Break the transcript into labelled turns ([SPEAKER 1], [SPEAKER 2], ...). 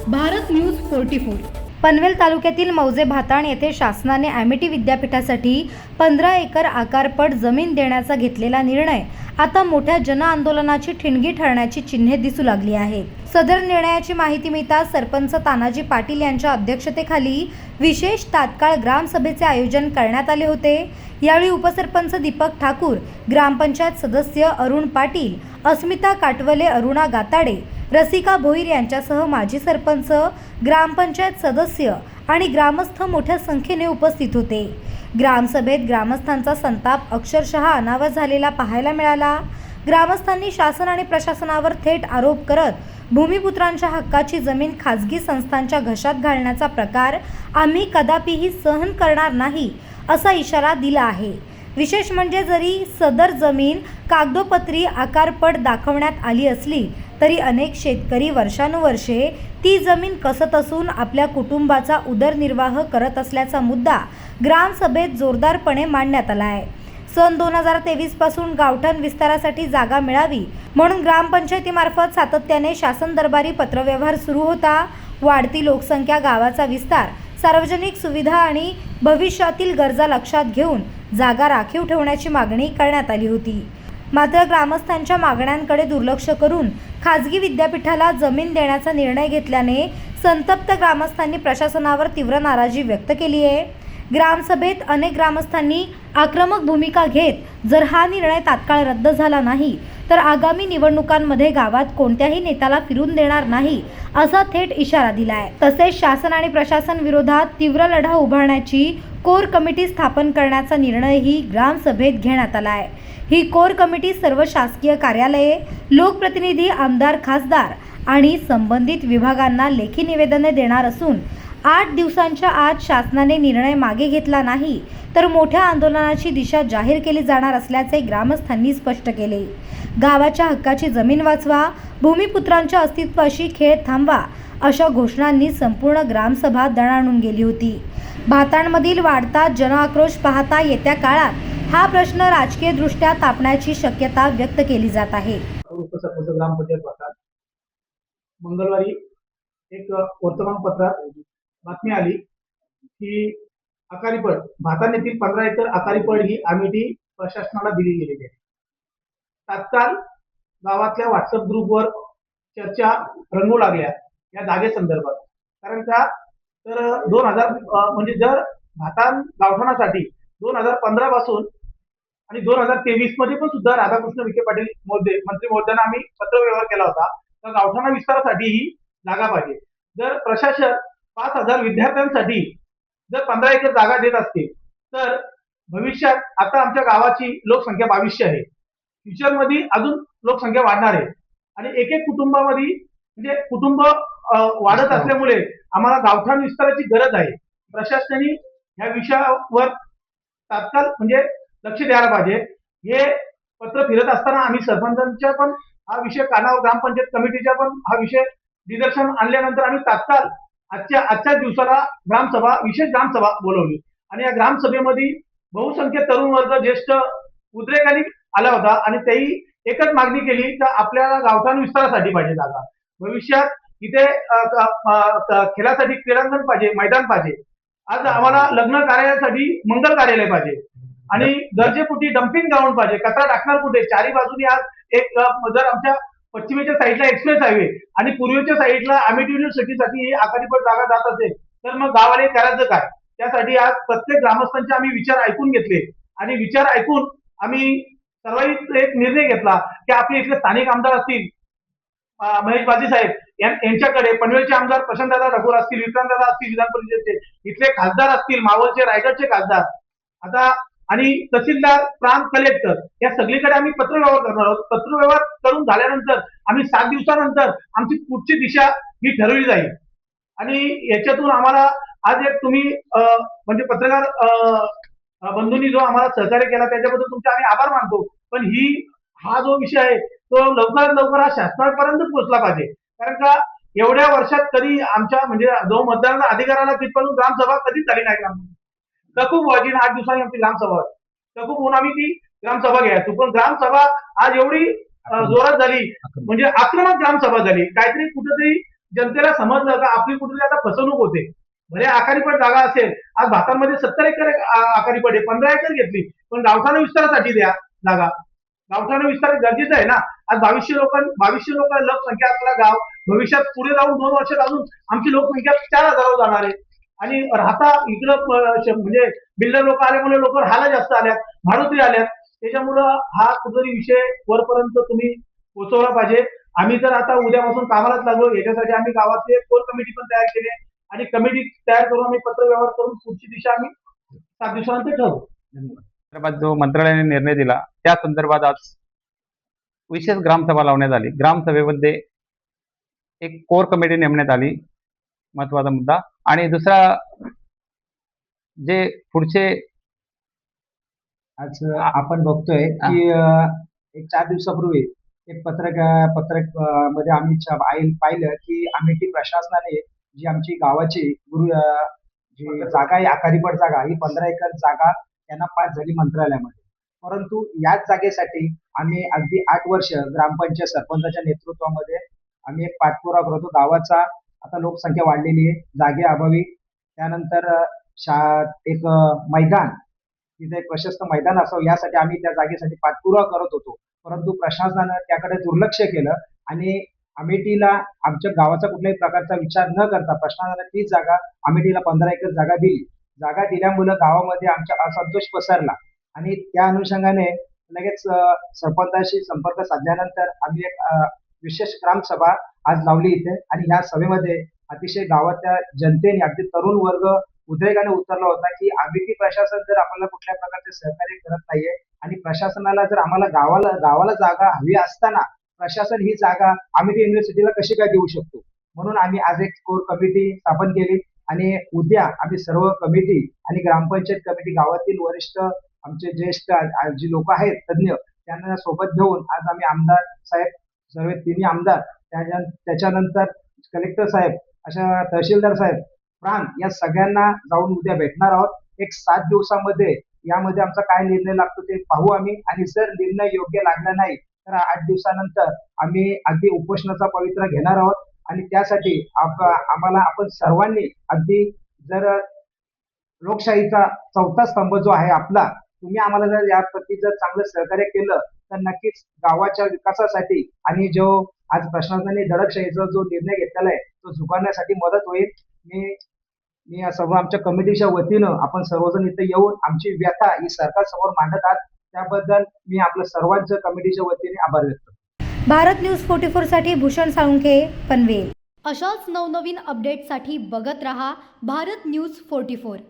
[SPEAKER 1] Bharat news 44.
[SPEAKER 2] Panvel तालुक्यातील मौजे भाताण येथे शासनाने ॲमिटी विद्यापीठासाठी 15 एकर आकारपट जमीन देण्याचा घेतलेला निर्णय आता मोठ्या जनआंदोलनाची ठिणगी ठरण्याची चिन्हे दिसू लागली आहेत. सदर निर्णयाची माहिती मिळताच सरपंच तानाजी पाटील यांच्या अध्यक्षतेखाली विशेष तात्काळ ग्रामसभेचे आयोजन करण्यात आले होते. यावेळी उपसरपंच दीपक ठाकूर, ग्रामपंचायत सदस्य अरुण पाटील, अस्मिता काटवले, अरुणा गाताडे, रसिका भोईर यांच्यासह माजी सरपंच, ग्रामपंचायत सदस्य आणि ग्रामस्थ मोठ्या संख्येने उपस्थित होते. ग्रामसभेत ग्रामस्थांचा संताप अक्षरशः अनावर झालेला पाहायला मिळाला. ग्रामस्थांनी शासन आणि प्रशासनावर थेट आरोप करत भूमिपुत्रांच्या हक्काची जमीन खाजगी संस्थांच्या घशात घालण्याचा प्रकार आम्ही कदापिही सहन करणार नाही असा इशारा दिला आहे. विशेष म्हणजे जरी सदर जमीन कागदोपत्री आकारपट दाखवण्यात आली असली तरी अनेक शेतकरी वर्षानुवर्षे ती जमीन कसत असून आपल्या कुटुंबाचा उदरनिर्वाह करत असल्याचा मुद्दा ग्रामसभेत जोरदारपणे मांडण्यात आला आहे. सन 2023 पासून गावठाण विस्तारासाठी जागा मिळावी म्हणून ग्रामपंचायतीमार्फत सातत्याने शासन दरबारी पत्रव्यवहार सुरू होता. वाढती लोकसंख्या, गावाचा विस्तार, सार्वजनिक सुविधा आणि भविष्यातील गरजा लक्षात घेऊन जागा राखीव ठेवण्याची मागणी करण्यात आली होती. मात्र ग्रामस्थांच्या मागण्यांकडे दुर्लक्ष करून खाजगी विद्यापीठाला जमीन देण्याचा निर्णय घेतल्याने संतप्त ग्रामस्थांनी प्रशासनावर तीव्र नाराजी व्यक्त केली आहे. ग्रामसभेत अनेक ग्रामस्थांनी आक्रमक भूमिका घेत जर हा निर्णय तात्काळ रद्द झाला नाही तर आगामी निवडणुकांमध्ये गावात कोणत्याही नेत्याला फिरून देणार नाही असा थेट इशारा दिला आहे. तसेच शासन आणि प्रशासन विरोधात तीव्र लढा उभारण्याची कोर कमिटी स्थापन करण्याचा निर्णयही ग्रामसभेत घेण्यात आला आहे. ही कोर कमिटी सर्व शासकीय कार्यालये, लोकप्रतिनिधी, आमदार, खासदार आणि संबंधित विभागांना लेखी निवेदने देणार असून 8 दिवसांच्या आत शासनाने निर्णय मागे घेतला नाही तर मोठ्या आंदोलनाची दिशा जाहीर केली जाणार असल्याचे ग्रामस्थांनी स्पष्ट केले. गावाच्या हक्काची जमीन वाचवा, भूमिपुत्रांच्या अस्तित्वाशी खेळ थांबवा अशा घोषणांनी संपूर्ण ग्रामसभा दणाणून गेली होती. भाताणमधील वाढता जनआक्रोश पाहता येत्या काळात हा प्रश्न राजकीय दृष्ट्या तापण्याची शक्यता व्यक्त केली जात आहे.
[SPEAKER 3] उपसरपंच ग्रामपंचायत भाताण मंगळवारी एक वर्तमानपत्रात बातमी आली की आकारीपड भाताण येथील 15 एकर आकारीपड ही ॲमिटी प्रशासनाला दिली गेलेली आहे. तात्काळ गावातल्या व्हॉट्सअप ग्रुपवर चर्चा रंगू लागल्या या जागेसंदर्भात. कारण का तर 2000 म्हणजे जर भाताण गावठाणासाठी 2015 पासून आणि 2023 मध्ये पण सुद्धा राधाकृष्ण विखे पाटील मंत्री महोदयांना आम्ही पत्रव्यवहार केला होता तर गावठाणा विस्तारासाठी ही जागा पाहिजे. जर प्रशासन 5000 विद्यार्थ्यांसाठी जर 15 एकर जागा देत असते तर भविष्यात आता आमच्या गावाची लोकसंख्या 2200 आहे. फ्युचरमध्ये अजून लोकसंख्या वाढणार आहे आणि एक एक कुटुंबामध्ये म्हणजे कुटुंब वाढत असल्यामुळे आम्हाला गावठाण विस्ताराची गरज आहे. प्रशासनाने या विषयावर तात्काळ म्हणजे लक्ष द्यायला पाहिजे. हे पत्र फिरत असताना आम्ही सरपंचांच्या पण हा विषय कानावर, ग्रामपंचायत कमिटीच्या पण हा विषय निदर्शन आणल्यानंतर आम्ही तात्काळ आजच्या दिवसाला विशेष ग्रामसभा बोलवली आणि या ग्रामसभेमध्ये बहुसंख्य तरुण वर्ग, ज्येष्ठ उद्रेकांनी आला होता आणि तेही एकच मागणी केली की आपल्याला गावठाण विस्तारासाठी पाहिजे जागा. भविष्यात इथे खेळासाठी क्रीडांगण पाहिजे, मैदान पाहिजे. आज आम्हाला लग्न कार्यालयासाठी मंगल कार्यालय पाहिजे आणि गरजेपोटी डम्पिंग ग्राउंड पाहिजे. कचरा टाकणार कुठे? चारी बाजूनी आज एक जर आमच्या पश्चिमेच्या साईडला एक्सप्रेस हायवे आणि पूर्वेच्या साईडला ॲमिटी युनिव्हर्सिटीसाठी ही आकारीपट जागा जात असेल तर मग गावाला करायचं काय? त्यासाठी आज प्रत्येक ग्रामस्थांचे आम्ही विचार ऐकून घेतले आणि विचार ऐकून आम्ही सर्वांनी एक निर्णय घेतला की आपले इथले स्थानिक आमदार असतील महेश बाजी साहेब यांच्याकडे, पनवेलचे आमदार प्रशांतदादा ठाकूर असतील, विक्रांतदादा असतील विधान परिषदेचे, इथले खासदार असतील, मावळचे, रायगडचे खासदार आता आणि तहसीलदार, प्रांत कलेक्टर या सगळीकडे आम्ही पत्रव्यवहार करणार आहोत. पत्रव्यवहार करून झाल्यानंतर आम्ही 7 दिवसानंतर आमची पुढची दिशा ही ठरवली जाईल आणि याच्यातून आम्हाला आज एक तुम्ही म्हणजे पत्रकार बंधूंनी जो आम्हाला सहकार्य केला त्याच्याबद्दल तुमचे आम्ही आभार मानतो. पण हा जो विषय आहे तो लवकरात लवकर हा शासनापर्यंत पोहोचला पाहिजे. कारण का एवढ्या वर्षात कधी आमच्या म्हणजे जो मतदानाचा अधिकार आला तिथपासून ग्रामसभा कधीच झाली नाही. तकूब व्हायची 8 दिवसांनी आमची ग्रामसभा तकूब होऊन आम्ही ती ग्रामसभा घ्यायचो. पण ग्रामसभा आज एवढी जोरात झाली म्हणजे आक्रमक ग्रामसभा झाली. काहीतरी कुठेतरी जनतेला समजलं का आपली कुठेतरी आता फसवणूक होते. भले आखारीपट जागा असेल, आज भातांमध्ये 70 एकर आखारीपट आहे, 15 एकर घेतली, पण गावठाण विस्तारासाठी द्या जागा. गावठाण विस्तार गरजेचं आहे ना. आज 2200 लोक लोकसंख्या असलेला गाव भविष्यात पुढे जाऊन 2 वर्षात अजून आमची लोकसंख्या 4000 जाणार आहे. आणि राहता इकडं म्हणजे बिल्डर लोक आल्यामुळे लोक राहायला जास्त आल्यात, भाडोत्री आल्यात. त्याच्यामुळं हा कुठेतरी विषय वरपर्यंत तुम्ही पोहोचवला पाहिजे. आम्ही तर आता उद्यापासून कामालाच लागलो. याच्यासाठी आम्ही गावातले कोर कमिटी पण तयार केली आणि कमिटी तयार करून आम्ही पत्र व्यवहार करून पुढची दिशा आम्ही 7 दिवसानंतर ठरवू. धन्यवाद.
[SPEAKER 1] संदर्भात जो मंत्रालयाने निर्णय दिला त्या संदर्भात आज विशेष ग्रामसभा लावण्यात आली. ग्रामसभेमध्ये एक कोर कमिटी नेमण्यात आली, महत्वाचा मुद्दा. आणि दुसरा जे पुढचे
[SPEAKER 4] आज आपण बघतोय की एक 4 दिवसापूर्वी एक पत्रक मध्ये आम्ही पाहिलं की अमेठी प्रशासनाने जी आमची गावाची जी जागा आहे, आखारीपट जागा, ही 15 एकर जागा त्यांना पास झाली मंत्रालयामध्ये. परंतु याच जागेसाठी आम्ही अगदी 8 वर्ष ग्रामपंचायत सरपंचाच्या नेतृत्वामध्ये आम्ही एक पाठपुरावा करतो. गावाचा आता लोकसंख्या वाढलेली आहे, जागेअभावी. त्यानंतर एक मैदान, तिथे एक प्रशस्त मैदान असावं यासाठी आम्ही त्या जागेसाठी पाठपुरावा करत होतो. परंतु प्रशासनानं त्याकडे दुर्लक्ष केलं आणि अमेठीला आमच्या गावाचा कुठल्याही प्रकारचा विचार न करता प्रशासनाने तीच जागा अमेठीला 15 एकर जागा दिली. जागा दिल्यामुळे गावामध्ये आमचा असंतोष पसरला आणि त्या अनुषंगाने लगेच सरपंचाशी संपर्क साधल्यानंतर आम्ही एक विशेष ग्रामसभा आज लावली इथे. आणि ह्या सभेमध्ये अतिशय गावाच्या जनतेने, अगदी तरुण वर्ग उद्रेकाने उतरला होता की अमेठी प्रशासन जर आपल्याला कुठल्या प्रकारचे सहकार्य करत नाहीये आणि प्रशासनाला जर आम्हाला गावाला जागा हवी असताना प्रशासन ही जागा अमेठी युनिव्हर्सिटीला कशी काय देऊ शकतो. म्हणून आम्ही आज एक कोर कमिटी स्थापन केली आणि उद्या आम्ही सर्व कमिटी आणि ग्रामपंचायत कमिटी, गावातील वरिष्ठ आमचे ज्येष्ठ जी लोक आहेत तज्ञ, त्यांना सोबत घेऊन आज आम्ही आमदार साहेब, सर्व तिन्ही आमदार, त्याच्यानंतर कलेक्टर साहेब, अशा तहसीलदार साहेब, प्रांत, या सगळ्यांना जाऊन उद्या भेटणार आहोत. एक 7 दिवसामध्ये यामध्ये आमचा काय निर्णय लागतो ते पाहू आम्ही. आणि जर निर्णय योग्य लागला नाही तर 8 दिवसानंतर आम्ही अगदी उपोषणाचा पवित्रा घेणार आहोत. आणि त्यासाठी आम्हाला आपण सर्वांनी अगदी, जर लोकशाहीचा 4था स्तंभ जो आहे आपला, तुम्ही आम्हाला जर याप्रती जर चांगलं सहकार्य केलं तर नक्कीच गावाच्या विकासासाठी आणि जो आज प्रशासनाने दडपशाहीचा जो निर्णय घेतलेला आहे तो झुगारण्यासाठी मदत होईल. मी सर्व आमच्या कमिटीच्या वतीनं आपण सर्वजण इथे येऊन आमची व्यथा ही सरकार समोर मांडत आहात, त्याबद्दल मी आपल्या सर्वांच्या कमिटीच्या वतीने आभार व्यक्त करतो.
[SPEAKER 2] भारत न्यूज 44 साठी भूषण साळुंखे, पनवेल. अशाच नवनवीन अपडेटसाठी बघत रहा भारत न्यूज 44.